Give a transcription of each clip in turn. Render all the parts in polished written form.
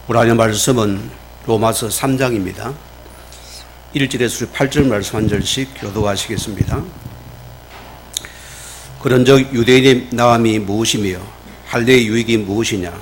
오늘 하나님의 말씀은 로마서 3장입니다. 1절에서 8절 말씀 한 절씩 교독하시겠습니다. 그런즉 유대인의 나음이 무엇이며 할례의 유익이 무엇이냐?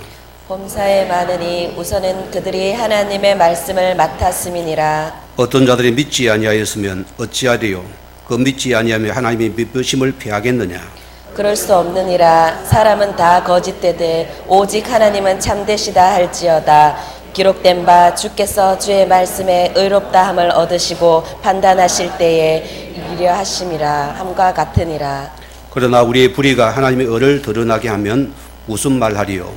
범사에 많으니 우선은 그들이 하나님의 말씀을 맡았음이니라. 어떤 자들이 믿지 아니하였으면 어찌하리요? 그 믿지 아니하며 하나님의 믿으심을 피하겠느냐? 그럴 수 없느니라. 사람은 다 거짓되되 오직 하나님은 참되시다 할지어다. 기록된 바 주께서 주의 말씀에 의롭다함을 얻으시고 판단하실 때에 이르려 하심이라 함과 같으니라. 그러나 우리의 불의가 하나님의 의를 드러나게 하면 무슨 말하리요?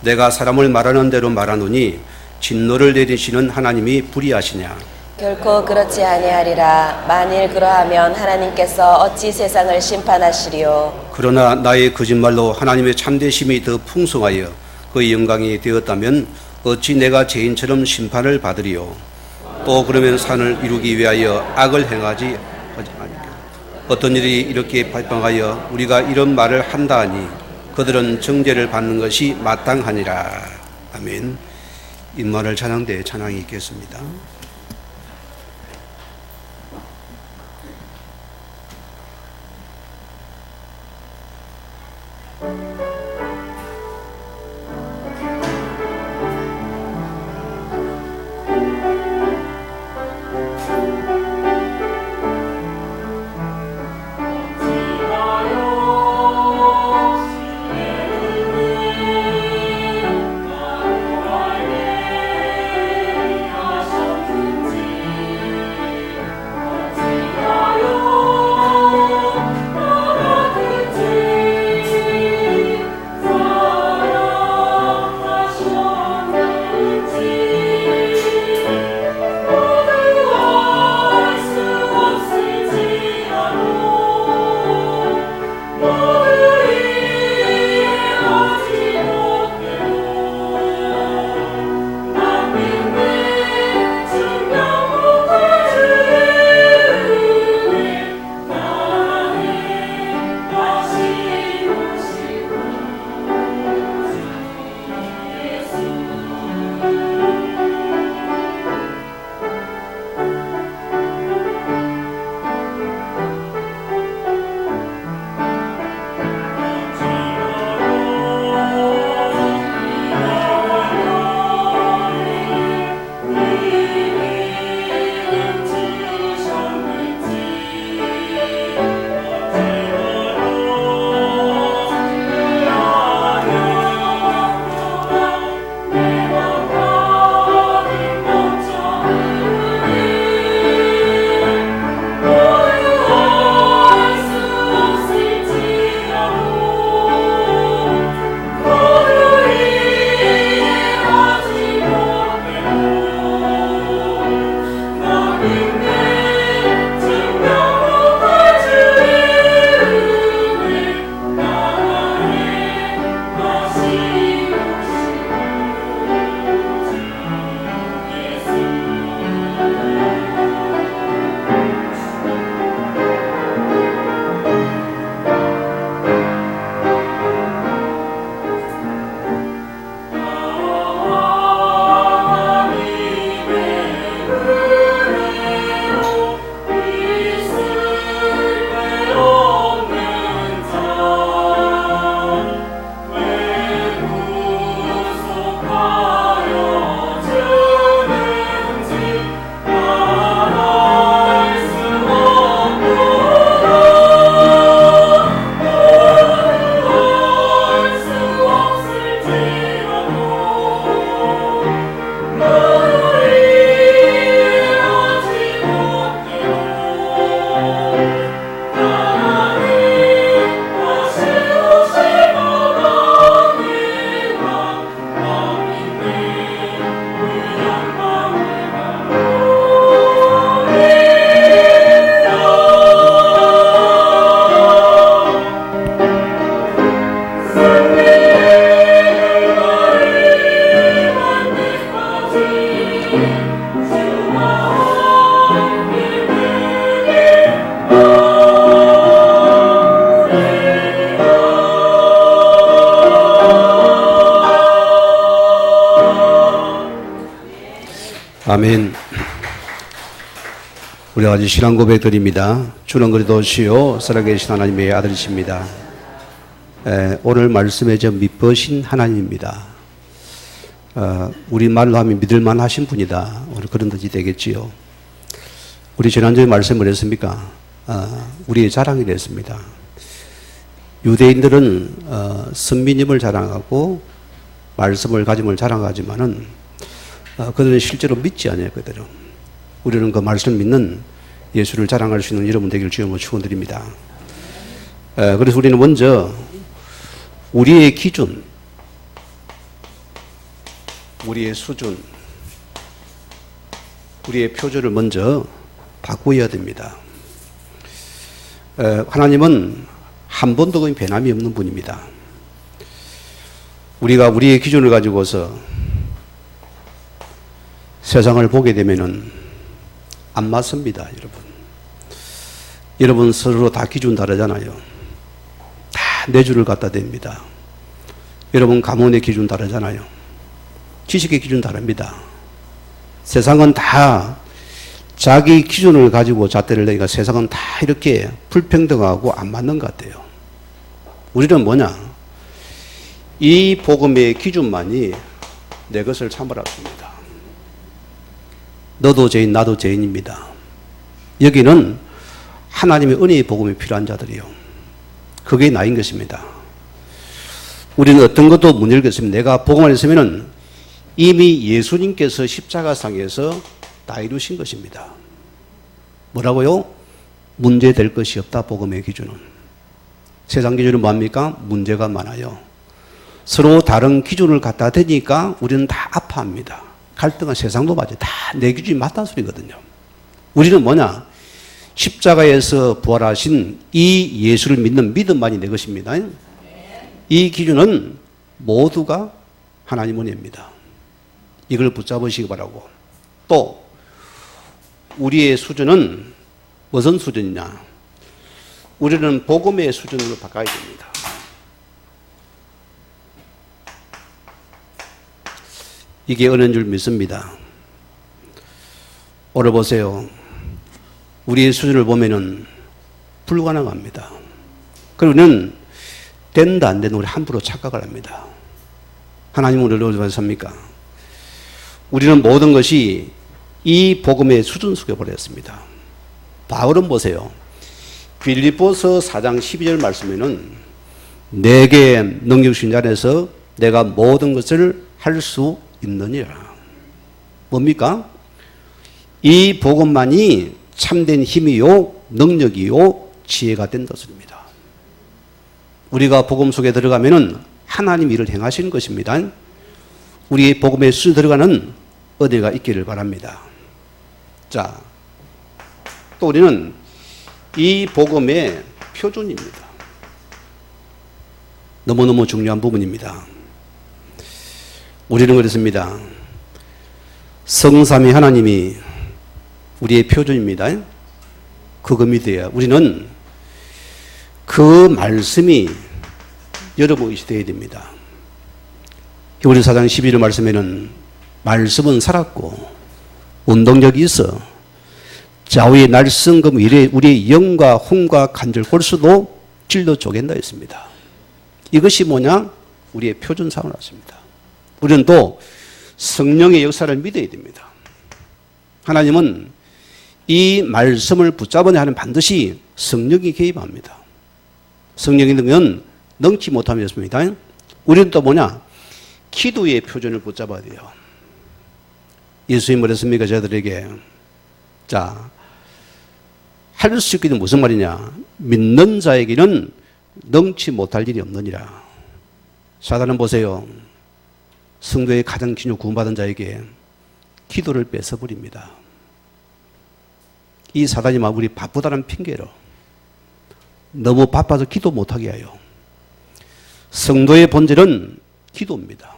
내가 사람을 말하는 대로 말하노니 진노를 내리시는 하나님이 불의하시냐? 결코 그렇지 아니하리라. 만일 그러하면 하나님께서 어찌 세상을 심판하시리요? 그러나 나의 거짓말로 하나님의 참되심이 더 풍성하여 그의 영광이 되었다면 어찌 내가 죄인처럼 심판을 받으리요? 또 그러면 산을 이루기 위하여 악을 행하지 아니까 어떤 일이 이렇게 발병하여 우리가 이런 말을 한다 하니 그들은 정죄를 받는 것이 마땅하니라. 아멘. 임마누엘 찬양대에 찬양이 있겠습니다. 아멘. 우리 아주 신앙 고백 드립니다. 주는 그래도 주요 살아계신 하나님의 아들이십니다. 오늘 말씀의 저 믿으신 하나님입니다. 우리 말로 하면 믿을만 하신 분이다. 오늘 그런 뜻이 되겠지요. 우리 지난주에 말씀을 했습니까? 우리의 자랑이 됐습니다. 유대인들은 선비님을 자랑하고 말씀을 가짐을 자랑하지만은 그들은 실제로 믿지 않았거든요. 우리는 그 말씀을 믿는 예수를 자랑할 수 있는 여러분 되기를 주님으로 축원드립니다. 그래서 우리는 먼저 우리의 기준, 우리의 수준, 우리의 표준을 먼저 바꾸어야 됩니다. 하나님은 한 번도 거의 변함이 없는 분입니다. 우리가 우리의 기준을 가지고서 세상을 보게 되면은 안 맞습니다, 여러분. 여러분 서로 다 기준 다르잖아요. 다 내 줄을 갖다 댑니다. 여러분 가문의 기준 다르잖아요. 지식의 기준 다릅니다. 세상은 다 자기 기준을 가지고 잣대를 내니까 세상은 다 이렇게 불평등하고 안 맞는 것 같아요. 우리는 뭐냐? 이 복음의 기준만이 내 것을 참으랍니다. 너도 죄인 나도 죄인입니다. 여기는 하나님의 은혜의 복음이 필요한 자들이요. 그게 나인 것입니다. 우리는 어떤 것도 못 읽겠습니다. 내가 복음을 했으면 이미 예수님께서 십자가상에서 다 이루신 것입니다. 뭐라고요? 문제될 것이 없다. 복음의 기준은. 세상 기준은 뭡니까? 문제가 많아요. 서로 다른 기준을 갖다 대니까 우리는 다 아파합니다. 갈등은 세상도 맞아요. 다 내 기준이 맞다는 소리거든요. 우리는 뭐냐? 십자가에서 부활하신 이 예수를 믿는 믿음만이 내 것입니다. 이 기준은 모두가 하나님 은혜입니다. 이걸 붙잡으시기 바라고. 또 우리의 수준은 무슨 수준이냐? 우리는 복음의 수준으로 바꿔야 됩니다. 이게 은혜인 줄 믿습니다. 오늘 보세요. 우리의 수준을 보면은 불가능합니다. 그러면 된다 안 된다 우리 함부로 착각을 합니다. 하나님은 우리를 어디서 삽니까? 우리는 모든 것이 이 복음의 수준 속에 버렸습니다. 바울은 보세요. 빌립보서 4장 12절 말씀에는 내게 능력 주신 자에서 내가 모든 것을 할 수 있느니라. 뭡니까? 이 복음만이 참된 힘이요 능력이요 지혜가 된다 소리입니다. 우리가 복음 속에 들어가면은 하나님 일을 행하시는 것입니다. 우리의 복음의 수준에 들어가는 은혜가 있기를 바랍니다. 자, 또 우리는 이 복음의 표준입니다. 너무너무 중요한 부분입니다. 우리는 그렇습니다. 성삼위 하나님이 우리의 표준입니다. 그거 믿어야 우리는 그 말씀이 여러분 의식 되어야 됩니다. 히브리서 4장 12절 말씀에는 말씀은 살았고 운동력이 있어 좌우의 날성금 이래 우리의 영과 혼과 간절 골수도 찔러 쪼갠다 했습니다. 이것이 뭐냐? 우리의 표준 사원이었습니다. 우리는 또 성령의 역사를 믿어야 됩니다. 하나님은 이 말씀을 붙잡아야 하는 반드시 성령이 개입합니다. 성령이 넣으면 능치 못함이었습니다. 우리는 또 뭐냐? 기도의 표준을 붙잡아야 돼요. 예수님이 뭐랬습니까? 저들에게. 자, 할 수 있기는 무슨 말이냐? 믿는 자에게는 능치 못할 일이 없느니라. 사단은 보세요. 성도의 가장 기념 구원받은 자에게 기도를 뺏어버립니다. 이 사단이 막 우리 바쁘다는 핑계로 너무 바빠서 기도 못하게 해요. 성도의 본질은 기도입니다.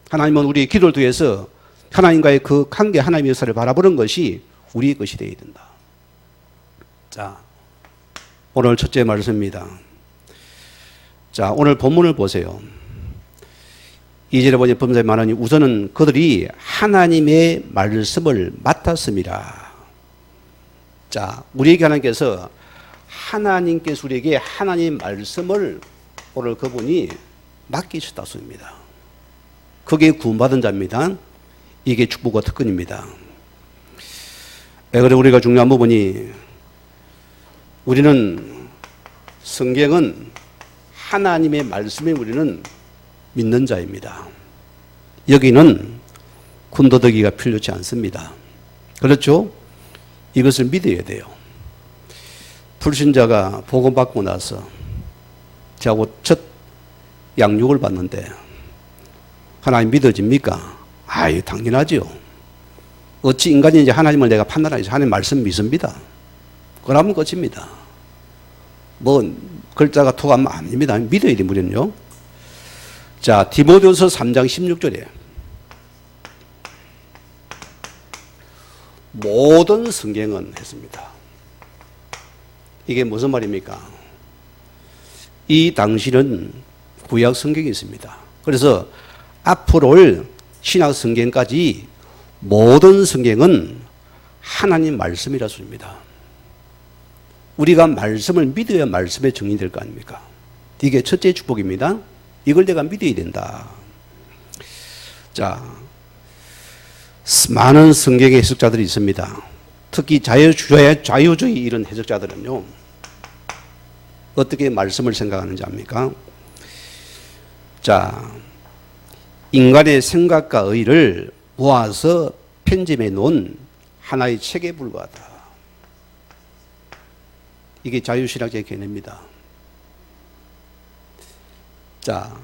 하나님은 우리의 기도를 통해서 하나님과의 그 관계, 하나님의 역사를 바라보는 것이 우리의 것이 되어야 된다. 자, 오늘 첫째 말씀입니다. 자, 오늘 본문을 보세요. 2절에 보니 범사에 말하니 우선은 그들이 하나님의 말씀을 맡았습니다. 자, 우리에게 하나님께서 우리에게 하나님 말씀을 오늘 그분이 맡기셨다 소입니다. 그게 구원받은 자입니다. 이게 축복과 특권입니다. 왜 그래 우리가 중요한 부분이 우리는 성경은 하나님의 말씀에 우리는 믿는 자입니다. 여기는 군더더기가 필요치 않습니다. 그렇죠? 이것을 믿어야 돼요. 불신자가 복음 받고 나서 저하고 첫 양육을 받는데 하나님 믿어집니까? 아유, 당연하죠. 어찌 인간이 이제 하나님을 내가 판단하지? 하나님 말씀 믿습니다. 그러면 끝입니다. 뭐 글자가 토가면 아닙니다. 믿어야 돼, 우리는요. 자, 디모데후서 3장 16절에 모든 성경은 했습니다. 이게 무슨 말입니까? 이 당시는 구약 성경이 있습니다. 그래서 앞으로 올 신약 성경까지 모든 성경은 하나님 말씀이라 소리입니다. 우리가 말씀을 믿어야 말씀의 증인이 될 거 아닙니까? 이게 첫째 축복입니다. 이걸 내가 믿어야 된다. 자, 많은 성경의 해석자들이 있습니다. 특히 자유주의 이런 해석자들은요, 어떻게 말씀을 생각하는지 압니까? 자, 인간의 생각과 의를 모아서 편집해 놓은 하나의 책에 불과하다. 이게 자유신학자의 개념입니다. 자,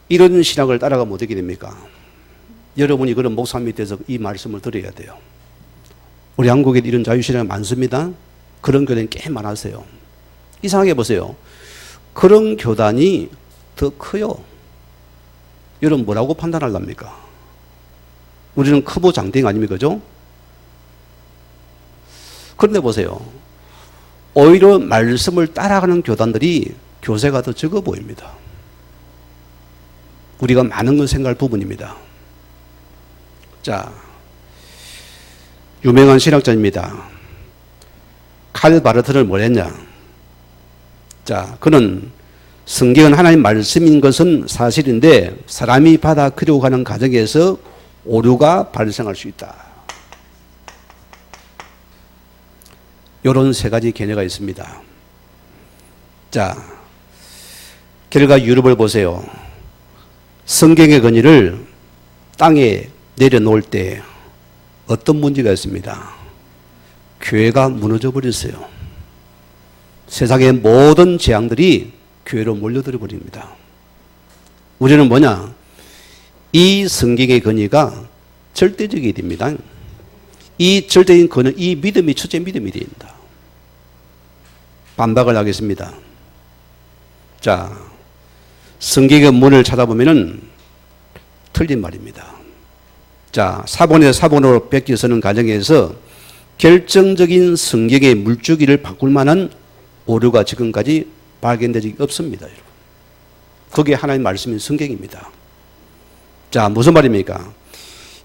이런 신학을 따라가면 어떻게 됩니까? 여러분이 그런 목사 밑에서 이 말씀을 들어야 돼요. 우리 한국에 이런 자유신학이 많습니다. 그런 교단이 꽤 많으세요. 이상하게 보세요. 그런 교단이 더 커요. 여러분 뭐라고 판단하렵니까? 우리는 크고 장땡 아닙니까? 그죠? 그런데 보세요. 오히려 말씀을 따라가는 교단들이 교세가 더 적어 보입니다. 우리가 많은 걸 생각할 부분입니다. 자, 유명한 신학자입니다. 칼 바르트를 뭘 했냐? 자, 그는 성경은 하나님 말씀인 것은 사실인데 사람이 받아들이려고 하는 과정에서 오류가 발생할 수 있다. 이런 세 가지 견해가 있습니다. 자, 결과 유럽을 보세요. 성경의 권위를 땅에 내려놓을 때 어떤 문제가 있습니다. 교회가 무너져 버렸어요. 세상의 모든 재앙들이 교회로 몰려들어 버립니다. 우리는 뭐냐? 이 성경의 권위가 절대적이 됩니다. 이 절대적인 권위, 이 믿음이 첫째 믿음이 됩니다. 반박을 하겠습니다. 자, 성경의 문을 찾아보면은 틀린 말입니다. 자, 사본에서 사본으로 베껴서는 과정에서 결정적인 성경의 물주기를 바꿀 만한 오류가 지금까지 발견된 적이 없습니다. 여러분. 그게 하나님의 말씀인 성경입니다. 자, 무슨 말입니까?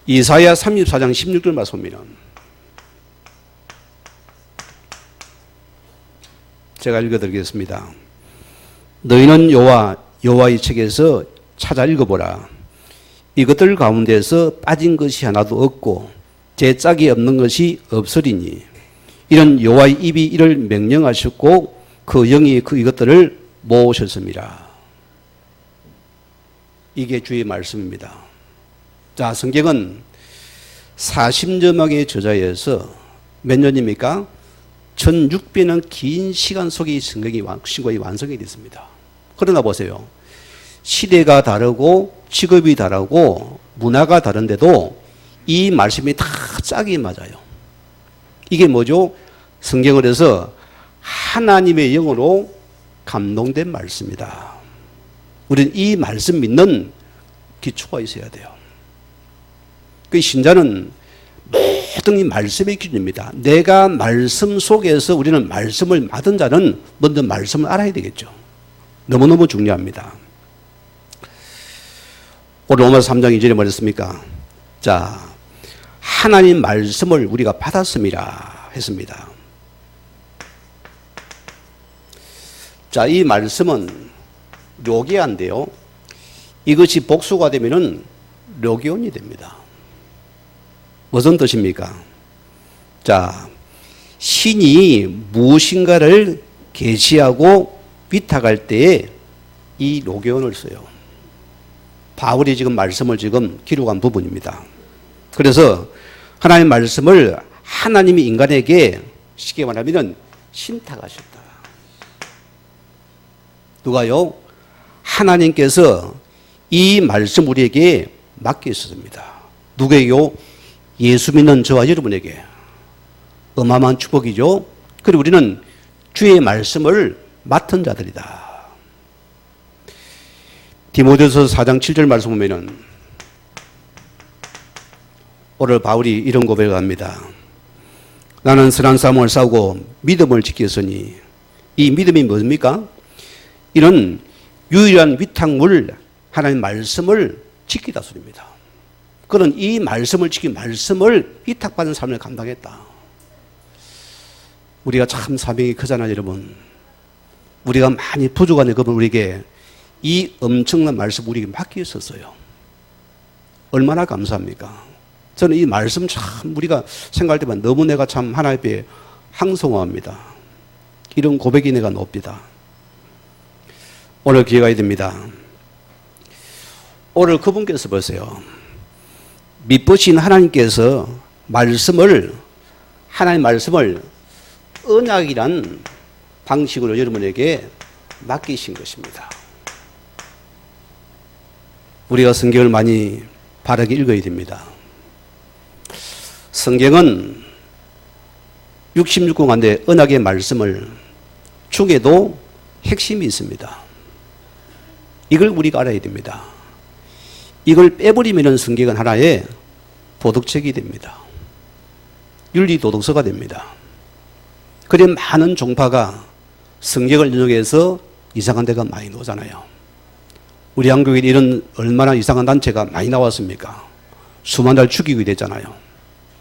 이사야 34장 16절 말씀이면 제가 읽어드리겠습니다. 너희는 여호와의 책에서 찾아 읽어보라. 이것들 가운데서 빠진 것이 하나도 없고 제 짝이 없는 것이 없으리니 이런 여호와의 입이 이를 명령하셨고 그 영이 이것들을 모으셨습니다. 이게 주의 말씀입니다. 자, 성경은 40점막의 저자에서 몇 년입니까? 1600년 긴 시간 속에 성경이 완성이 됐습니다. 그러나 보세요. 시대가 다르고 직업이 다르고 문화가 다른데도 이 말씀이 다 짝이 맞아요. 이게 뭐죠? 성경을 해서 하나님의 영으로 감동된 말씀이다. 우리는 이 말씀 믿는 기초가 있어야 돼요. 그 신자는 모든 이 말씀의 기준입니다. 내가 말씀 속에서 우리는 말씀을 받은 자는 먼저 말씀을 알아야 되겠죠. 너무너무 중요합니다. 오늘 로마서 3장 2절에 뭐랬습니까? 자, 하나님 말씀을 우리가 받았음이라 했습니다. 자, 이 말씀은 료게아인데요. 이것이 복수가 되면은 료게온이 됩니다. 무슨 뜻입니까? 자, 신이 무엇인가를 계시하고 위탁할 때에 이 료게온을 써요. 바울이 지금 말씀을 지금 기록한 부분입니다. 그래서 하나님의 말씀을 하나님이 인간에게 쉽게 말하면 신탁하셨다. 누가요? 하나님께서 이 말씀 우리에게 맡기셨습니다. 누구에게요? 예수 믿는 저와 여러분에게. 어마어마한 축복이죠. 그리고 우리는 주의 말씀을 맡은 자들이다. 디모데후서 4장 7절 말씀 보면은 오늘 바울이 이런 고백을 합니다. 나는 선한 싸움을 싸우고 믿음을 지켰으니 이 믿음이 뭡니까? 이는 유일한 위탁물 하나님의 말씀을 지키다 소리입니다. 그는 이 말씀을 지킨 말씀을 위탁받은 삶을 감당했다. 우리가 참 사명이 크잖아요, 여러분. 우리가 많이 부족한데 그분 우리에게 이 엄청난 말씀 우리에게 맡기셨어요. 얼마나 감사합니까? 저는 이 말씀 참 우리가 생각할 때만 너무 내가 참 하나님 앞에 항송합니다. 이런 고백이 내가 높이다. 오늘 기회가 됩니다. 오늘 그분께서 보세요. 믿으신 하나님께서 하나님 말씀을 언약이란 방식으로 여러분에게 맡기신 것입니다. 우리가 성경을 많이 바르게 읽어야 됩니다. 성경은 66권 가운데 언약의 말씀을 중에도 핵심이 있습니다. 이걸 우리가 알아야 됩니다. 이걸 빼버리면 성경은 하나의 도덕책이 됩니다. 윤리도덕서가 됩니다. 그래 많은 종파가 성경을 인용해서 이상한 데가 많이 나오잖아요. 우리 한국에 이런 얼마나 이상한 단체가 많이 나왔습니까? 수만 달 죽이게 됐잖아요.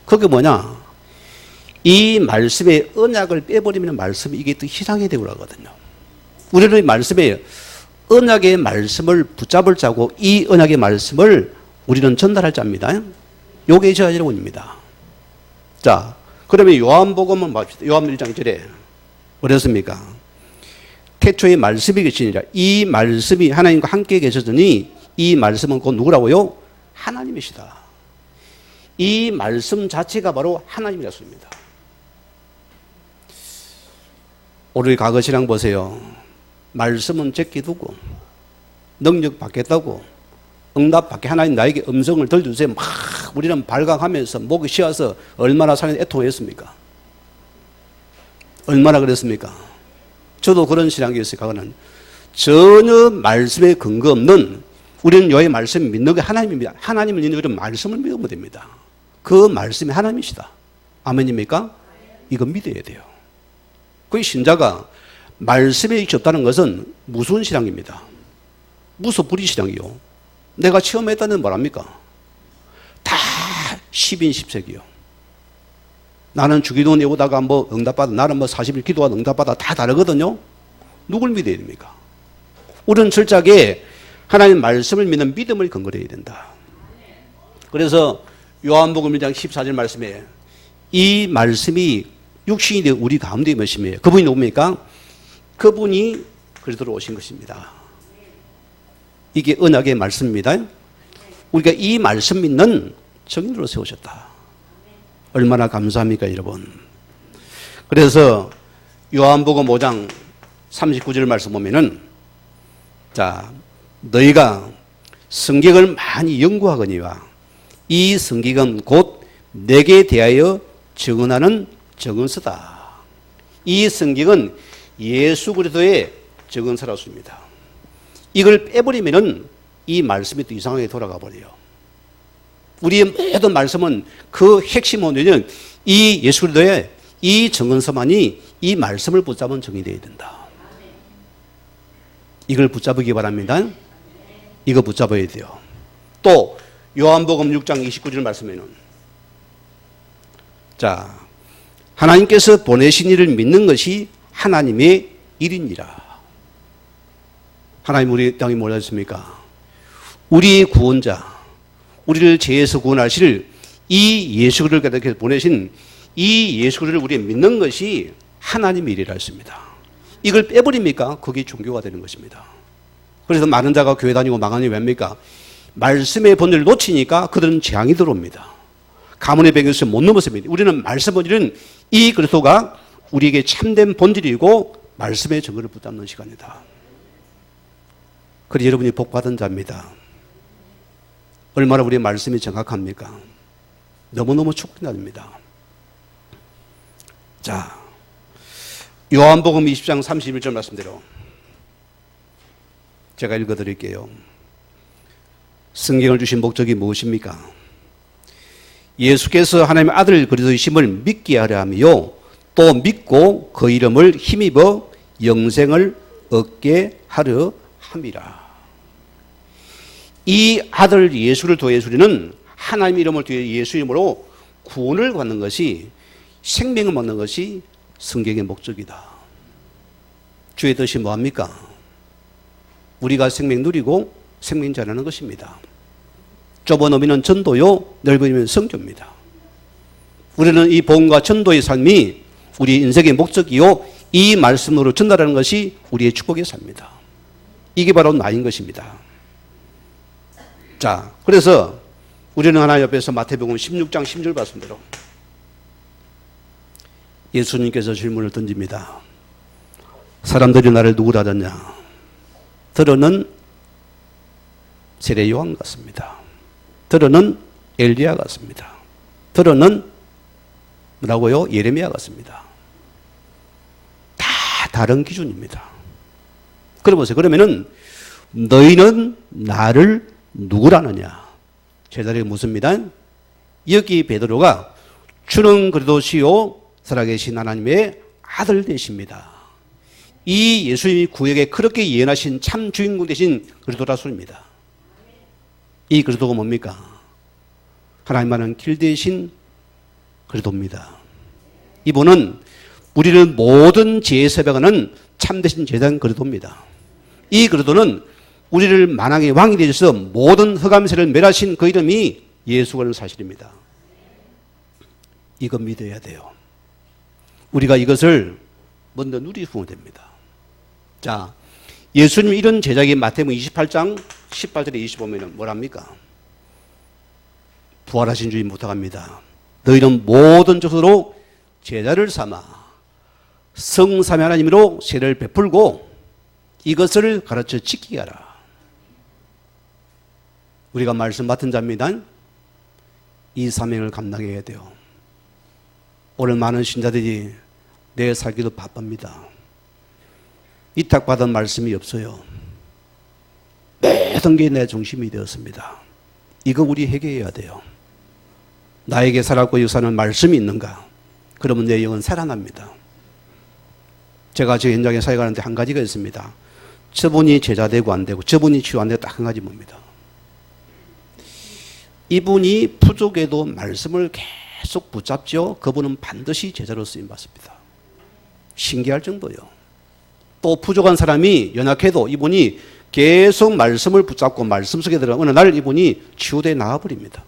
그게 뭐냐? 이 말씀의 언약을 빼버리면 말씀이 이게 또 희상이 되고 하거든요. 우리는 이 말씀에 언약의 말씀을 붙잡을 자고 이 언약의 말씀을 우리는 전달할 자입니다. 요게 저와 여러분입니다. 자, 그러면 요한복음은 봅시다. 요한 1장 1절에 뭐랬습니까? 태초에 말씀이 계시니라. 이 말씀이 하나님과 함께 계셨더니 이 말씀은 곧 누구라고요? 하나님이시다. 이 말씀 자체가 바로 하나님이라 씁니다. 우리 과거 신앙 보세요. 말씀은 제끼두고 능력 받겠다고 응답 받게 하나님 나에게 음성을 들려주세요. 막 우리는 발광하면서 목이 쉬어서 얼마나 삶에 애통했습니까? 얼마나 그랬습니까? 저도 그런 신앙이었어요. 과거는 전혀 말씀에 근거 없는 우리는 여의 말씀을 믿는 게 하나님입니다. 하나님을 믿는 우리는 말씀을 믿으면 됩니다. 그 말씀이 하나님이시다. 아멘입니까? 이거 믿어야 돼요. 그 신자가 말씀에 익히 없다는 것은 무슨 신앙입니다. 무소불위 신앙이요. 내가 체험했다는 뭐랍니까? 다 10인 10색이요. 나는 주기도 내오다가 뭐 응답받아, 나는 뭐 40일 기도하다 응답받아 다 다르거든요. 누굴 믿어야 됩니까? 우리는 철저하게 하나님 말씀을 믿는 믿음을 근거로 해야 된다. 그래서 요한복음 1장 14절 말씀에 이 말씀이 육신이 되어 우리 가운데 몇심이에요. 그분이 누굽니까? 그분이 그리스도로 오신 것입니다. 이게 언약의 말씀입니다. 우리가 이 말씀 믿는 증인으로 세우셨다. 얼마나 감사합니까, 여러분. 그래서 요한복음 5장 39절 말씀 보면은 자, 너희가 성경을 많이 연구하거니와 이 성경은 곧 내게 대하여 증언하는 증언서다. 이 성경은 예수 그리스도의 증언서라습니다. 이걸 빼버리면은 이 말씀이 또 이상하게 돌아가 버려요. 우리의 모든 말씀은 그 핵심은 이 예수 그리스도의 이 증언서만이 이 말씀을 붙잡은 증이 되어야 된다. 이걸 붙잡기 바랍니다. 이거 붙잡아야 돼요. 또 요한복음 6장 29절 말씀에는 자, 하나님께서 보내신 이를 믿는 것이 하나님의 일이니라. 하나님 우리 땅에 뭐라 했습니까? 우리의 구원자, 우리를 죄에서 구원하실 이 예수 그리스도를 보내신 이 예수 그리스도를 우리 믿는 것이 하나님의 일이라 했습니다. 이걸 빼버립니까? 그게 종교가 되는 것입니다. 그래서 많은 자가 교회 다니고 망하니 왜입니까? 말씀의 본질을 놓치니까 그들은 재앙이 들어옵니다. 가문의 배경에서 못 넘어섭니다. 우리는 말씀 본질은 이 그리스도가 우리에게 참된 본질이고 말씀의 증거를 붙잡는 시간이다. 그래서 여러분이 복받은 자입니다. 얼마나 우리의 말씀이 정확합니까? 너무너무 축복합니다. 자, 요한복음 20장 31절 말씀대로 제가 읽어드릴게요. 성경을 주신 목적이 무엇입니까? 예수께서 하나님의 아들 그리스도이심을 믿게 하려 하며 또 믿고 그 이름을 힘입어 영생을 얻게 하려 함이라. 이 아들 예수를 통해 우리는 하나님 이름을 통해 예수 이름으로 구원을 받는 것이 생명을 얻는 것이 성경의 목적이다. 주의 뜻이 뭐합니까? 우리가 생명 누리고 생명 자라는 것입니다. 좁은 의미는 전도요, 넓은 의미는 성교입니다. 우리는 이 복음과 전도의 삶이 우리 인생의 목적이요, 이 말씀으로 전달하는 것이 우리의 축복의 삶입니다. 이게 바로 나인 것입니다. 자, 그래서 우리는 하나님 옆에서 마태복음 16장 10절 말씀대로 예수님께서 질문을 던집니다. 사람들이 나를 누구라 하느냐? 들어는 세례 요한 같습니다. 들어는 엘리야 같습니다. 들어는 뭐라고요? 예레미야 같습니다. 다 다른 기준입니다. 그래 보세요. 그러면은 너희는 나를 누구라느냐? 제자리에 묻습니다. 여기 베드로가 주는 그리스도시요 살아계신 하나님의 아들 되십니다. 이 예수님이 구약에 그렇게 예언하신 참 주인공 되신 그리스도라 소리입니다. 이 그리스도가 뭡니까? 하나님만은 길 대신 그리스도입니다. 이분은 우리를 모든 죄에서 배가는 참되신 제단 그리스도입니다. 이 그리스도는 우리를 만왕의 왕이 되셔서 모든 흑암세를 멸하신 그 이름이 예수라는 사실입니다. 이거 믿어야 돼요. 우리가 이것을 먼저 누리면 됩니다. 자, 예수님 이런 제자기 마태복음 28장 18절에 25면은 뭐랍니까? 부활하신 주님 부탁합니다. 너희는 모든 족속으로 제자를 삼아 성삼위 하나님으로 세례를 베풀고 이것을 가르쳐 지키게 하라. 우리가 말씀 맡은 자입니다. 이 사명을 감당해야 돼요. 오늘 많은 신자들이 내 살기도 바쁩니다. 위탁받은 말씀이 없어요. 모든 게 내 중심이 되었습니다. 이거 우리 회개해야 돼요. 나에게 살았고 역사는 말씀이 있는가? 그러면 내 영은 살아납니다. 제가 제 현장에 사역하는데 한 가지가 있습니다. 저분이 제자 되고 안 되고 저분이 치유 안 되고 딱 한 가지 뭡니다. 이분이 부족해도 말씀을 계속 붙잡죠. 그분은 반드시 제자로 쓰임 받습니다. 신기할 정도요. 또 부족한 사람이 연약해도 이분이 계속 말씀을 붙잡고 말씀 속에 들어가 어느 날 이분이 치유돼 나와버립니다.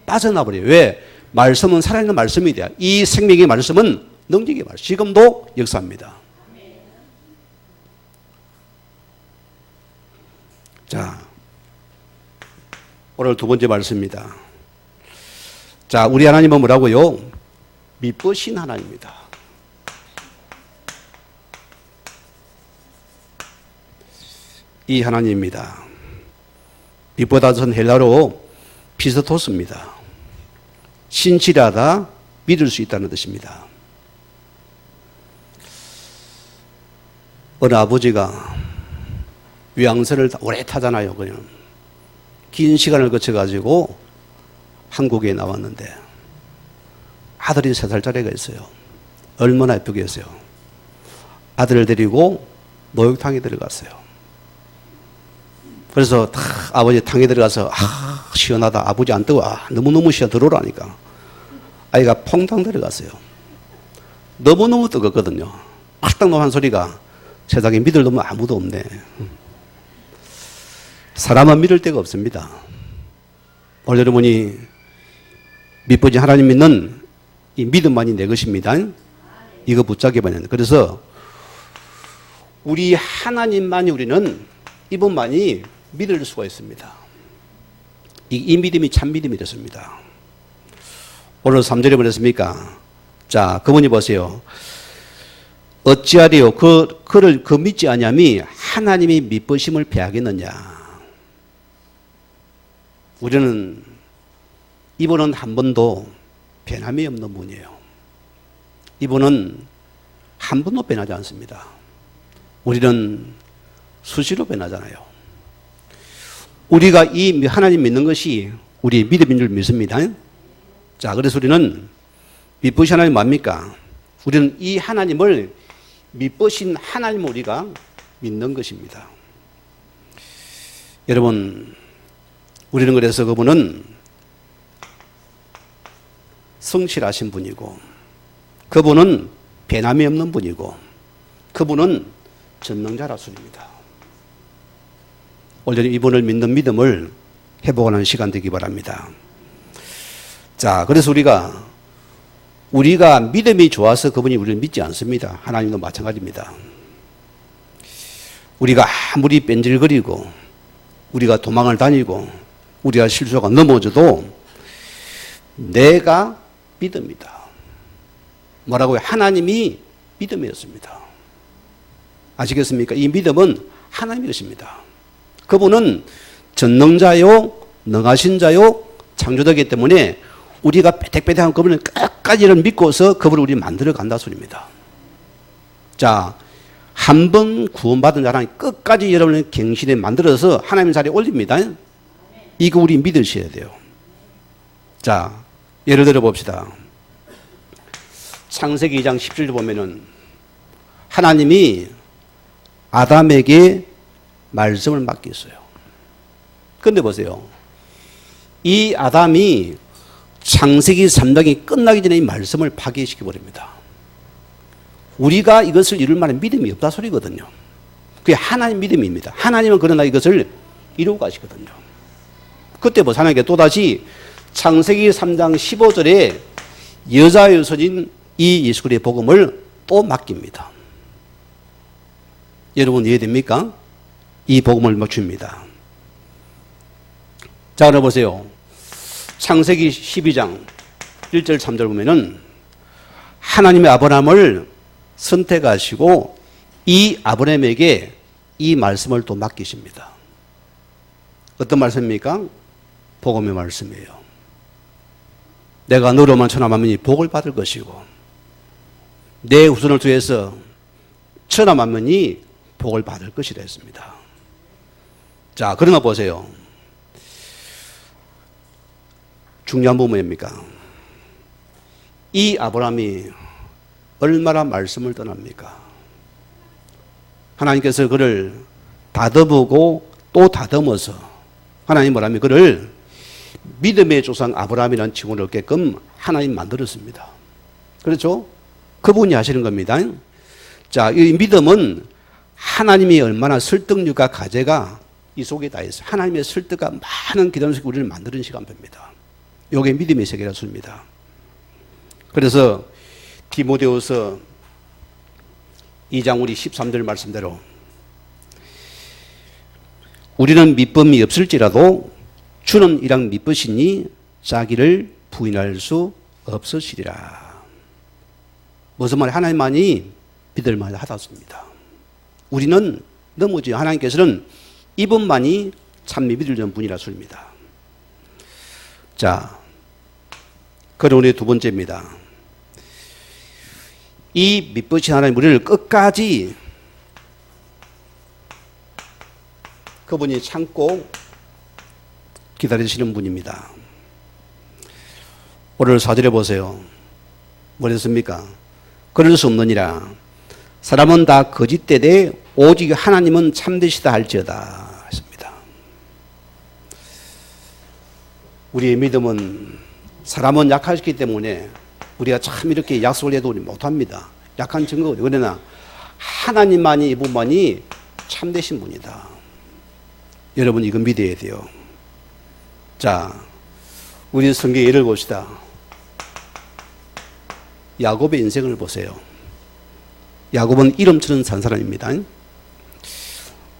빠져나와버려요. 왜? 말씀은 살아있는 말씀이 돼요. 이 생명의 말씀은 능력의 말씀. 지금도 역사합니다. 자, 오늘 두 번째 말씀입니다. 자, 우리 하나님은 뭐라고요? 미쁘신 하나님입니다. 이 하나님입니다. 미쁘다는 헬라로 피스토스입니다. 신실하다, 믿을 수 있다는 뜻입니다. 어느 아버지가 외항선을 오래 타잖아요. 그냥 긴 시간을 거쳐가지고 한국에 나왔는데 아들이 3살짜리가 있어요. 얼마나 예쁘게 했어요. 아들을 데리고 목욕탕에 들어갔어요. 그래서 다 아버지 탕에 들어가서 시원하다. 아버지 안 뜨거워. 너무너무 시원 들어오라니까. 아이가 퐁당 들어갔어요. 너무너무 뜨겁거든요. 확당한 소리가 세상에 믿을 놈은 아무도 없네. 사람은 믿을 데가 없습니다. 오늘 여러분이 믿보지 하나님 믿는 이 믿음만이 내 것입니다. 이거 붙잡게 되는. 그래서 우리 하나님만이 우리는 이분만이 믿을 수가 있습니다. 이 믿음이 참 믿음이 됐습니다. 오늘 3절에 뭐랬습니까? 자, 그분이 보세요. 어찌하리요? 그를 믿지 아니함이 하나님이 믿으심을 배하겠느냐? 우리는 이분은 한 번도 변함이 없는 분이에요. 이분은 한 번도 변하지 않습니다. 우리는 수시로 변하잖아요. 우리가 이 하나님 믿는 것이 우리 믿음인 줄 믿습니다. 자, 그래서 우리는 믿으신 하나님 뭡니까? 우리는 이 하나님을 믿으신 하나님을 우리가 믿는 것입니다. 여러분, 우리는 그래서 그분은 성실하신 분이고, 그분은 변함이 없는 분이고, 그분은 전능자라소입니다. 오늘 이분을 믿는 믿음을 회복하는 시간 되기 바랍니다. 자, 그래서 우리가 믿음이 좋아서 그분이 우리를 믿지 않습니다. 하나님도 마찬가지입니다. 우리가 아무리 뺀질거리고 우리가 도망을 다니고 우리가 실수가 넘어져도 내가 믿음이다. 뭐라고요? 하나님이 믿음이었습니다. 아시겠습니까? 이 믿음은 하나님의 것입니다. 그분은 전능자요, 능하신 자요, 창조자이기 때문에 우리가 빼택빼택한 그분을 끝까지를 믿고서 그분을 우리 만들어 간다 소리입니다. 자, 한 번 구원받은 자라는 끝까지 여러분을 갱신에 만들어서 하나님 자리에 올립니다. 이거 우리 믿으셔야 돼요. 자, 예를 들어 봅시다. 창세기 2장 17절 보면은 하나님이 아담에게 말씀을 맡겼어요. 그런데 보세요. 이 아담이 창세기 3장이 끝나기 전에 이 말씀을 파괴시켜 버립니다. 우리가 이것을 이룰 만한 믿음이 없다 소리거든요. 그게 하나님 믿음입니다. 하나님은 그러나 이것을 이루고 가시거든요. 그때 뭐 하나님께 또다시 창세기 3장 15절에 여자의 손인 이 예수 그리스도의 복음을 또 맡깁니다. 여러분 이해됩니까? 이 복음을 줍니다. 자, 그럼 보세요. 창세기 12장 1절 3절 보면은 하나님의 아브라함을 선택하시고 이 아브라함에게 이 말씀을 또 맡기십니다. 어떤 말씀입니까? 복음의 말씀이에요. 내가 너로만 천하만민이 복을 받을 것이고 내 후손을 통해서 천하만민이 복을 받을 것이라 했습니다. 자, 그러나 보세요. 중요한 부분입니까? 이 아브라함이 얼마나 말씀을 떠납니까? 하나님께서 그를 다듬고 또 다듬어서 하나님 뭐라면 그를 믿음의 조상 아브라함이라는 칭호를 얻게끔 하나님 만들었습니다. 그렇죠? 그분이 하시는 겁니다. 자, 이 믿음은 하나님이 얼마나 설득력과 가제가 이 속에 다 있어요. 하나님의 설득과 많은 기도를 우리를 만드는 시간표입니다. 이게 믿음의 세계라 씁니다. 그래서 디모데후서 2장 우리 13절 말씀대로 우리는 믿음이 없을지라도 주는 이랑 믿으시니 자기를 부인할 수 없으시리라. 무슨 말이에요? 하나님만이 믿을 만하다습니다. 우리는 넘어지요. 하나님께서는 이분만이 참 믿을 분이라 소리입니다. 자, 그럼 우리 두 번째입니다. 이 믿으신 하나님 우리를 끝까지 그분이 참고 기다리시는 분입니다. 오늘 4절에 보세요. 뭐랬습니까? 그럴 수 없느니라. 사람은 다 거짓되되 오직 하나님은 참되시다 할지어다 했습니다. 우리의 믿음은 사람은 약하기 때문에 우리가 참 이렇게 약속을 해도 우리 못합니다. 약한 증거거든요. 그러나 하나님만이, 이분만이 참되신 분이다. 여러분 이거 믿어야 돼요. 자, 우리 성경 예를 봅시다. 야곱의 인생을 보세요. 야곱은 이름처럼 산 사람입니다.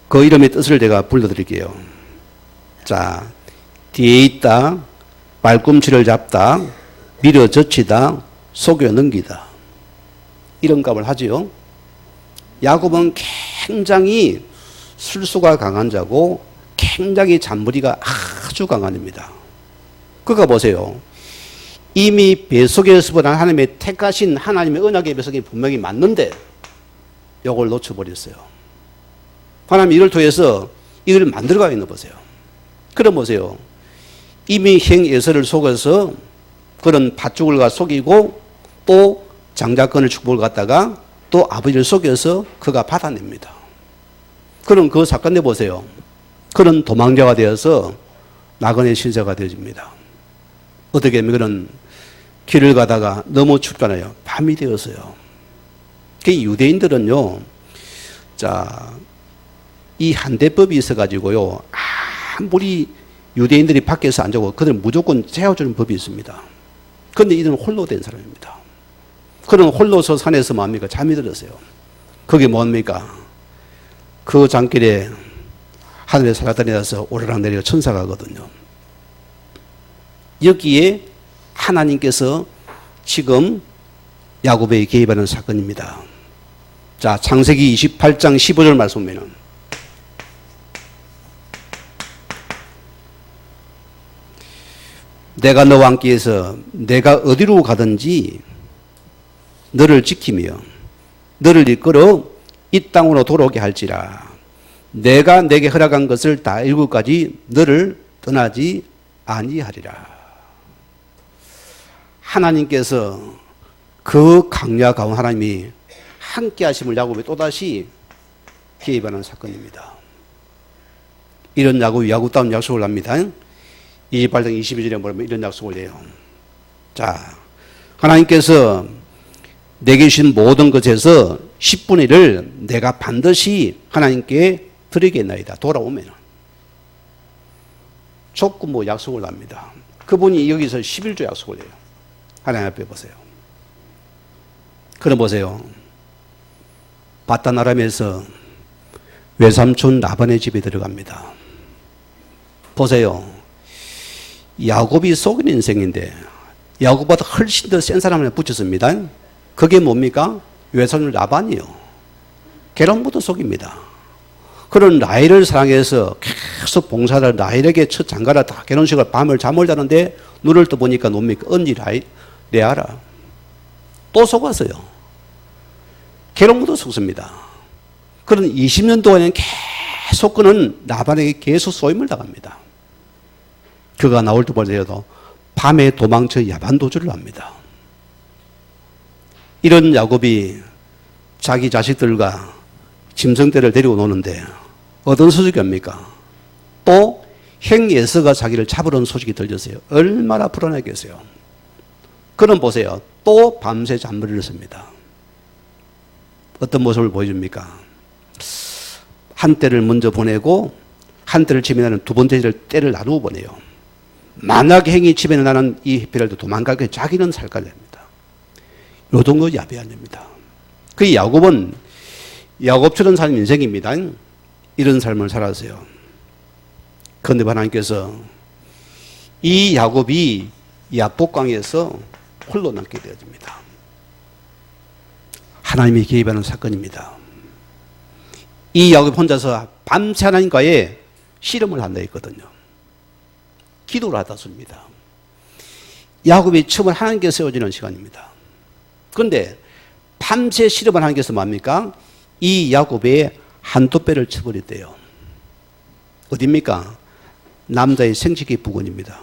그 이름의 뜻을 제가 불러드릴게요. 자, 뒤에 있다, 발꿈치를 잡다, 밀어젖히다, 속여 넘기다. 이런 값을 하지요. 야곱은 굉장히 술수가 강한 자고 굉장히 잔머리가 아주 강한 입니다. 그가 보세요. 이미 뱃속에서보다 하나님의 택하신 하나님의 언약의 백성이 분명히 맞는데 이걸 놓쳐버렸어요. 하나님 이를 통해서 이걸 만들어가고 있는 보세요. 그럼 보세요. 이미 형 에서를 속여서 그런 팥죽을 속이고 또 장자권을 축복을 갖다가 또 아버지를 속여서 그가 받아냅니다. 그럼 그 사건에 보세요. 그런 도망자가 되어서 나그네 신세가 되어집니다. 어떻게 하면 그런 길을 가다가 너무 춥잖아요. 밤이 되었어요. 그 유대인들은요, 자, 이 한대법이 있어가지고요, 아무리 유대인들이 밖에서 안 자고 그들은 무조건 재워주는 법이 있습니다. 그런데 이들은 홀로 된 사람입니다. 그런 홀로서 산에서 뭡니까? 잠이 들었어요. 그게 뭡니까? 그 장길에 하늘에 살아다니면서 오르락 내리락 천사가 거든요. 여기에 하나님께서 지금 야곱에게 개입하는 사건입니다. 자, 창세기 28장 15절 말씀 보면은 내가 너와 함께해서 내가 어디로 가든지 너를 지키며 너를 이끌어 이 땅으로 돌아오게 할지라. 내가 내게 허락한 것을 다 이루기까지 너를 떠나지 아니하리라. 하나님께서 그 강력한 하나님이 함께 하심을 야곱에 또다시 개입하는 사건입니다. 이런 야곱다운 약속을 합니다. 28장 22절에 보면 이런 약속을 해요. 자, 하나님께서 내게 주신 모든 것에서 10분의 1을 내가 반드시 하나님께 드리겠나이다. 돌아오면. 조금 약속을 합니다. 그분이 여기서 11조 약속을 해요. 하나님 앞에 보세요. 그럼 보세요. 바단 아람에서 외삼촌 라반의 집에 들어갑니다. 보세요. 야곱이 속인 인생인데 야곱보다 훨씬 더 센 사람을 붙였습니다. 그게 뭡니까? 외삼촌 라반이요. 계란부터 속입니다. 그런 라헬을 사랑해서 계속 봉사를 라헬에게 첫 장가를 다 결혼식을 밤을 잠을 자는데 눈을 떠보니까 뭡니까? 언니 레아라. 또 속았어요. 계란부터 속습니다. 그런 20년 동안은 계속 그는 라반에게 계속 쏘임을 당합니다. 그가 나올 때 보더라도 밤에 도망쳐 야반도주를 합니다. 이런 야곱이 자기 자식들과 짐승떼를 데리고 노는데 어떤 소식이 옵니까? 또 형 에서가 자기를 잡으려는 소식이 들렸어요. 얼마나 불안하겠어요. 그럼 보세요. 또 밤새 잠을 씁니다. 어떤 모습을 보여줍니까? 한 때를 먼저 보내고 한 때를 지면하는 두 번째 때를 나누어 보내요. 만약에 행이 치면 나는 이 해피라도 도망갈게 자기는 살까 합니다. 요 정도 야비한 겁니다. 그 야곱은 야곱처럼 사는 인생입니다. 이런 삶을 살았어요. 그런데 하나님께서 이 야곱이 야복강에서 홀로 남게 되어집니다. 하나님이 개입하는 사건입니다. 이 야곱이 혼자서 밤새 하나님과의 씨름을 한다 했거든요. 기도를 하다 씁니다. 야곱이 처음으로 하나님께 세워지는 시간입니다. 그런데 밤새 씨름을 하나님께서 뭡니까? 이 야곱의 한두 배를 쳐버렸대요. 어딥니까? 남자의 생식기 부근입니다.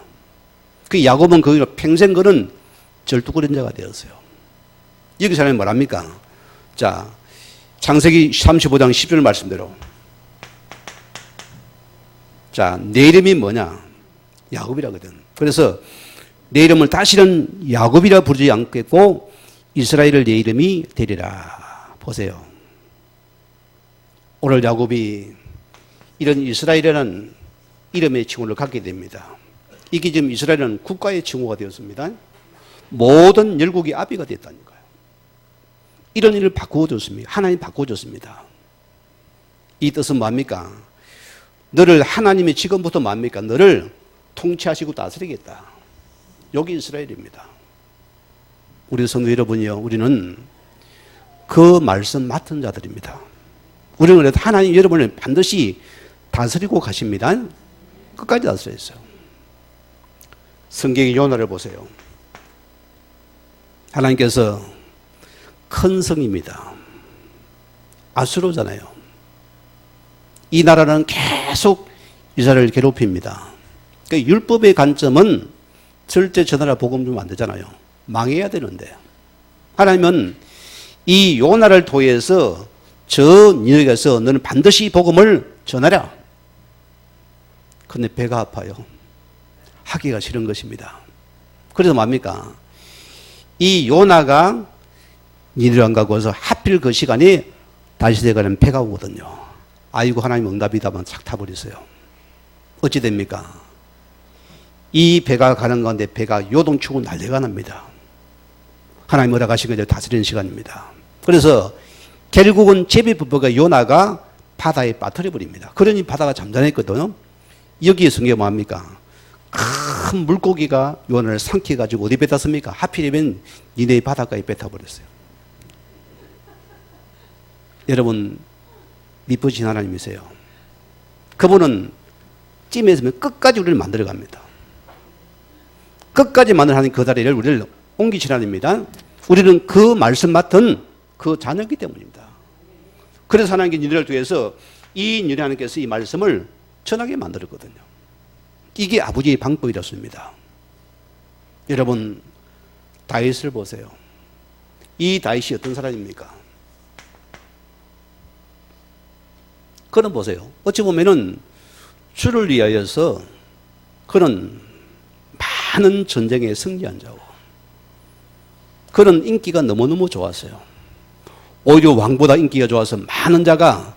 그 야곱은 거기로 평생 그는 절뚝거린 자가 되었어요. 여기서 하나님 뭐랍니까? 자, 창세기 35장 10절 말씀대로. 자, 내 이름이 뭐냐? 야곱이라거든. 그래서 내 이름을 다시는 야곱이라 부르지 않겠고 이스라엘을 내 이름이 되리라. 보세요. 오늘 야곱이 이런 이스라엘이라는 이름의 칭호를 갖게 됩니다. 이게 지금 이스라엘은 국가의 칭호가 되었습니다. 모든 열국의 아비가 됐다니까요. 이런 일을 바꾸어줬습니다. 하나님 바꾸어줬습니다. 이 뜻은 뭡니까? 너를 하나님이 지금부터 뭡니까? 너를 통치하시고 다스리겠다. 여기 이스라엘입니다. 우리 성도 여러분이요, 우리는 그 말씀 맡은 자들입니다. 우리는 그래도 하나님 여러분을 반드시 다스리고 가십니다. 끝까지 다스렸어요. 성경의 요나를 보세요. 하나님께서 큰 성입니다. 아수르잖아요. 이 나라는 계속 이스라엘을 괴롭힙니다. 그러니까 율법의 관점은 절대 저 나라 복음 주면 안 되잖아요. 망해야 되는데 하나님은 이 요나를 통해서 저 니네에게서 너는 반드시 복음을 전하라. 근데 배가 아파요. 하기가 싫은 것입니다. 그래서 뭡니까? 이 요나가 니네를 안 가고 와서 하필 그 시간에 다시대 가는 배가 오거든요. 아이고 하나님 응답이다만 착 타버렸어요. 어찌 됩니까? 이 배가 가는 가운데 배가 요동치고 난리가 납니다. 하나님 허락하신 것을 다스리는 시간입니다. 그래서 결국은 제비부부가 요나가 바다에 빠뜨려 버립니다. 그러니 바다가 잠잠했거든요. 여기에 성경이 뭡니까? 큰 물고기가 요나를 삼켜가지고 어디 뱉었습니까? 하필이면 니네의 바닷가에 뱉어버렸어요. 여러분 미쁘신 하나님이세요. 그분은 찜에서면 끝까지 우리를 만들어갑니다. 끝까지 만든 하나님 그 자리를 우리를 옮기신 하나님입니다. 우리는 그 말씀 맡은 그 자녀이기 때문입니다. 그래서 하나님께 니네를 통해서 이 니네 하나님께서 이 말씀을 전하게 만들었거든요. 이게 아버지의 방법이었습니다. 여러분 다윗을 보세요. 이 다윗이 어떤 사람입니까? 그는 보세요. 어찌 보면은 주를 위하여서 그는 많은 전쟁에 승리한 자고 그는 인기가 너무너무 좋았어요. 오히려 왕보다 인기가 좋아서 많은 자가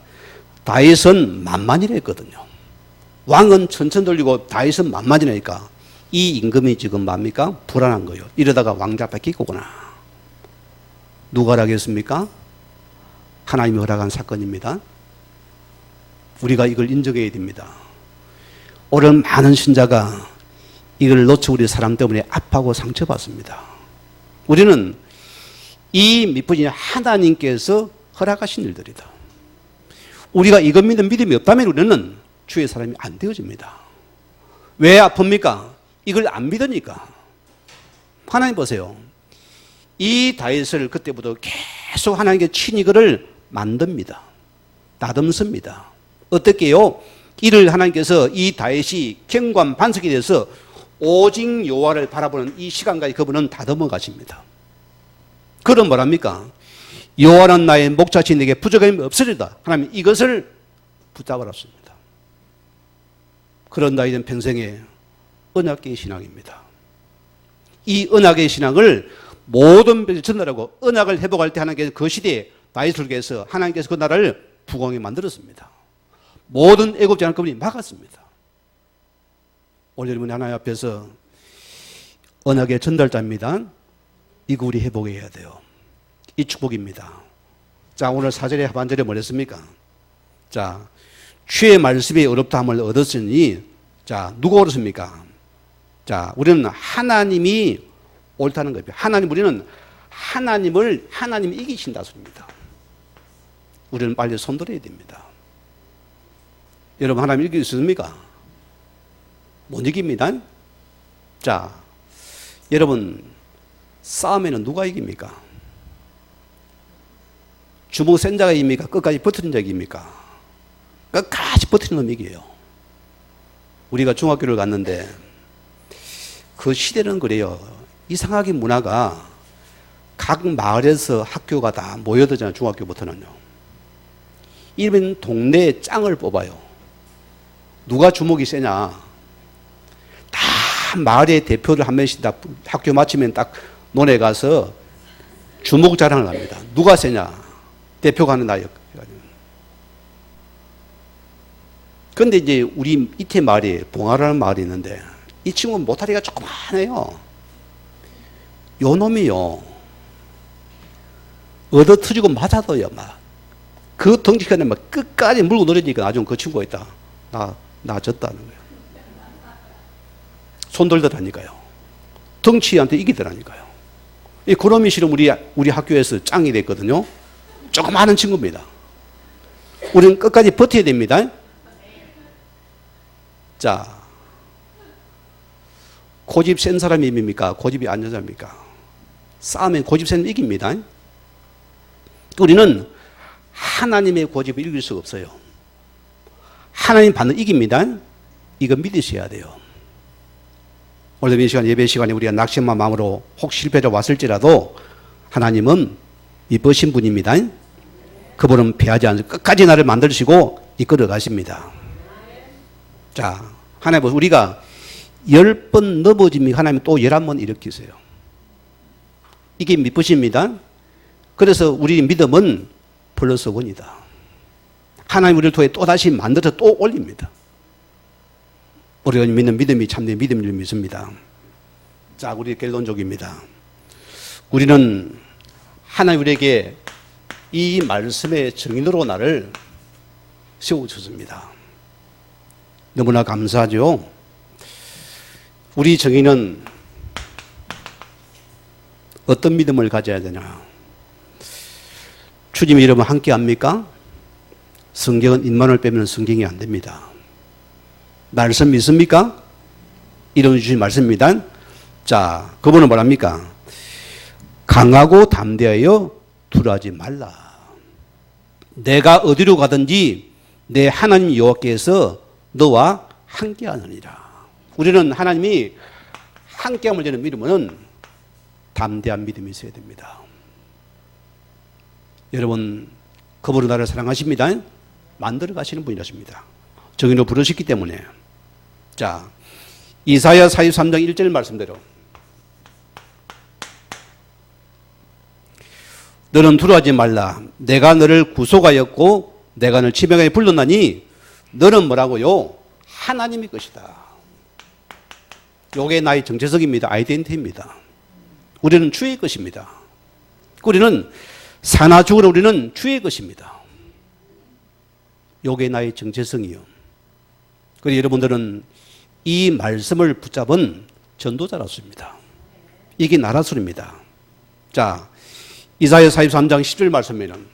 다윗은 만만이라 했거든요. 왕은 천천 돌리고 다윗은 만만이라니까 이 임금이 지금 뭡니까? 불안한 거예요. 이러다가 왕자 뺏기고구나. 누가 하겠습니까? 하나님이 허락한 사건입니다. 우리가 이걸 인정해야 됩니다. 오늘 많은 신자가 이걸 놓쳐 우리 사람 때문에 아파하고 상처받습니다. 우리는 이 미쁘신 하나님께서 허락하신 일들이다. 우리가 이것 믿는 믿음이 없다면 우리는 주의 사람이 안 되어집니다. 왜 아픕니까? 이걸 안 믿으니까. 하나님 보세요. 이 다윗을 그때부터 계속 하나님께 친히 그를 만듭니다. 다듬습니다. 어떻게요? 이를 하나님께서 이 다윗이 경관 반석이 돼서 오직 여호와를 바라보는 이 시간까지 그분은 다듬어 가십니다. 그럼 뭐랍니까? 여호와는 나의 목자시 내게 부족함이 없으리다. 하나님 이것을 붙잡아놨습니다. 그런 다윗은 평생에 언약계의 신앙입니다. 이 언약의 신앙을 모든 백성에 전달하고 언약을 회복할 때 하나님께서 그 시대에 다윗을 위해서 하나님께서 그 나라를 부강하게 만들었습니다. 모든 애굽 제한 그분이 막았습니다. 오늘 여러분이 하나님 앞에서 언약의 전달자입니다. 이거 우리 회복해야 돼요. 이 축복입니다. 자, 오늘 4절에 하반절에 뭐랬습니까? 자, 주의 말씀이 어렵다함을 얻었으니, 자, 누가 옳습니까? 자, 우리는 하나님이 옳다는 겁니다. 우리는 하나님이 이기신다 소리입니다. 우리는 빨리 손들어야 됩니다. 여러분, 하나님 이길 수 있습니까? 못 이깁니다. 자, 여러분, 싸움에는 누가 이깁니까? 주먹 센 자가 이깁니까? 끝까지 버티는 자가 이깁니까? 끝까지 버티는 놈이 이겨요. 우리가 중학교를 갔는데 그 시대는 그래요. 이상하게 문화가 각 마을에서 학교가 다 모여들잖아요. 중학교부터는요. 이러면 동네에 짱을 뽑아요. 누가 주먹이 세냐? 다 마을의 대표를 한 명씩 다 학교 마치면 딱 논에 가서 주목 자랑을 합니다. 누가 세냐? 대표가 하는 나였. 그런데 이제 우리 이태 마을에 봉화라는 마을이 있는데 이 친구는 모타리가 조그만해요. 요 놈이요. 얻어 터지고 맞아도요, 막. 그 덩치가 막 끝까지 물고 늘어지니까 나중에 그 친구가 있다. 나 졌다는 거예요. 손 들더라니까요. 덩치한테 이기더라니까요. 이 그놈이 실은 우리 학교에서 짱이 됐거든요. 조그마한 친구입니다. 우리는 끝까지 버텨야 됩니다. 자, 고집 센 사람이 이깁니까? 고집이 안 센 사람입니까? 싸우면 고집 센 사람이 이깁니다. 우리는 하나님의 고집을 이길 수가 없어요. 하나님 반드시 이깁니다. 이거 믿으셔야 돼요. 오늘 이 시간 예배 시간에 우리가 낙심한 마음으로 혹 실패로 왔을지라도 하나님은 이쁘신 분입니다. 그분은 패하지 않고 끝까지 나를 만드시고 이끌어 가십니다. 자, 하나님 우리가 10번 넘어지면 하나님 또 11번 일으키세요. 이게 미쁘십니다. 그래서 우리 믿음은 플러스 원이다. 하나님 우리를 통해 또다시 만들어서 또 올립니다. 우리가 믿는 믿음이 참된 믿음을 믿습니다. 자, 우리 결론적입니다. 우리는 하나님 우리에게 이 말씀의 증인으로 나를 세워주셨습니다. 너무나 감사하죠. 우리 증인은 어떤 믿음을 가져야 되냐? 주님 이름은 함께 합니까? 성경은 인만을 빼면 성경이 안 됩니다. 말씀 믿습니까? 이름 주신 말씀입니다. 자, 그분은 뭐랍니까? 강하고 담대하여 두려워하지 말라. 내가 어디로 가든지 내 하나님 여호와께서 너와 함께하느니라. 우리는 하나님이 함께함을 주는 믿음은 담대한 믿음이 있어야 됩니다. 여러분, 그분은 나를 사랑하십니다. 만들어 가시는 분이라십니다. 정의로 부르셨기 때문에. 자, 이사야 43장 1절 말씀대로 너는 두려워하지 말라. 내가 너를 구속하였고 내가 너를 지명하여 불렀나니 너는 뭐라고요? 하나님의 것이다. 요게 나의 정체성입니다. 아이덴티티입니다. 우리는 주의 것입니다. 우리는 사나 죽으나 우리는 주의 것입니다. 요게 나의 정체성이요. 그래서 여러분들은 이 말씀을 붙잡은 전도자라습니다. 이게 나라술입니다. 자, 이사야 43장 10절 말씀에는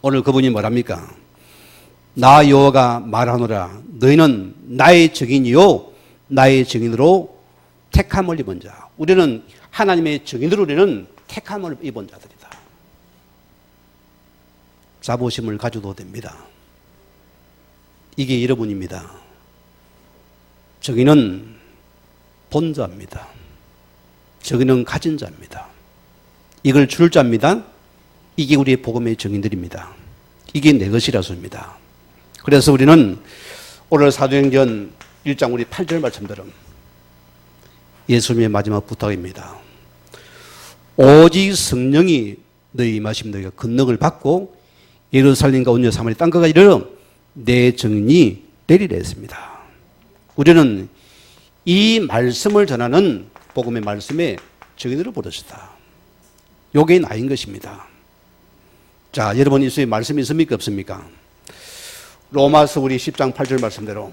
오늘 그분이 뭐랍니까? 나 여호와가 말하노라. 너희는 나의 증인이요 나의 증인으로 택함을 입은 자. 우리는 하나님의 증인으로 우리는 택함을 입은 자들이다. 자부심을 가져도 됩니다. 이게 여러분입니다. 증인은 본자입니다. 증인은 가진 자입니다. 이걸 줄 자입니다. 이게 우리의 복음의 증인들입니다. 이게 내 것이라서입니다. 그래서 우리는 오늘 사도행전 1장 우리 8절 말씀대로 예수님의 마지막 부탁입니다. 오직 성령이 너희 임하시면 너희가 권능을 받고 예루살렘과 온 유다 사마리아 땅까지 이르러 내 증인이 되리라 했습니다. 우리는 이 말씀을 전하는 복음의 말씀에 증인으로 부르셨다. 요게 나인 것입니다. 자, 여러분 예수의 말씀이 있습니까? 없습니까? 로마서 우리 10장 8절 말씀대로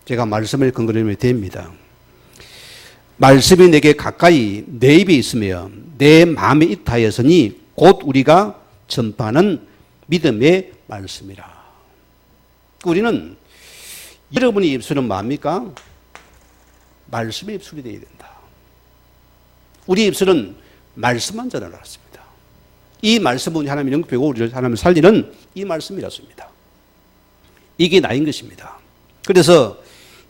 제가 말씀을 근거로 하면 됩니다. 말씀이 내게 가까이 내 입에 있으며 내 마음에 있다 하였으니 곧 우리가 전파하는 믿음의 말씀이라. 우리는 여러분의 입술은 뭡니까? 말씀의 입술이 되어야 된다. 우리 입술은 말씀만 전하였습니다. 이 말씀은 하나님의 영접하고 우리를 하나님을 살리는 이 말씀이었습니다. 이게 나인 것입니다. 그래서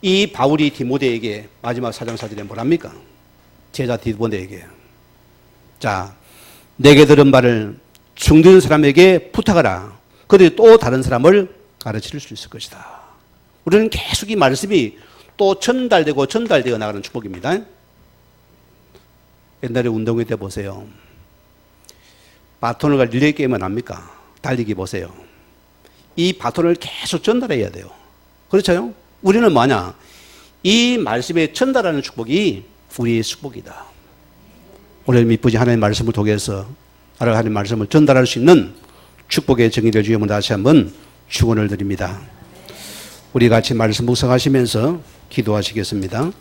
이 바울이 디모데에게 마지막 4장 4절에 뭐랍니까? 제자 디모데에게 자, 내게 들은 바를 충들은 사람에게 부탁하라. 그들이 또 다른 사람을 가르칠 수 있을 것이다. 우리는 계속 이 말씀이 또 전달되고 전달되어 나가는 축복입니다. 옛날에 운동회 때 보세요. 바톤을 릴레이 게임은 압니까? 달리기 보세요. 이 바톤을 계속 전달해야 돼요. 그렇죠? 우리는 뭐냐? 이 말씀에 전달하는 축복이 우리의 축복이다. 오늘 미쁘지 하나님의 말씀을 통해서 하나님의 말씀을 전달할 수 있는 축복의 정의를 주님을 다시 한번 축원을 드립니다. 우리 같이 말씀 묵상하시면서 기도하시겠습니다.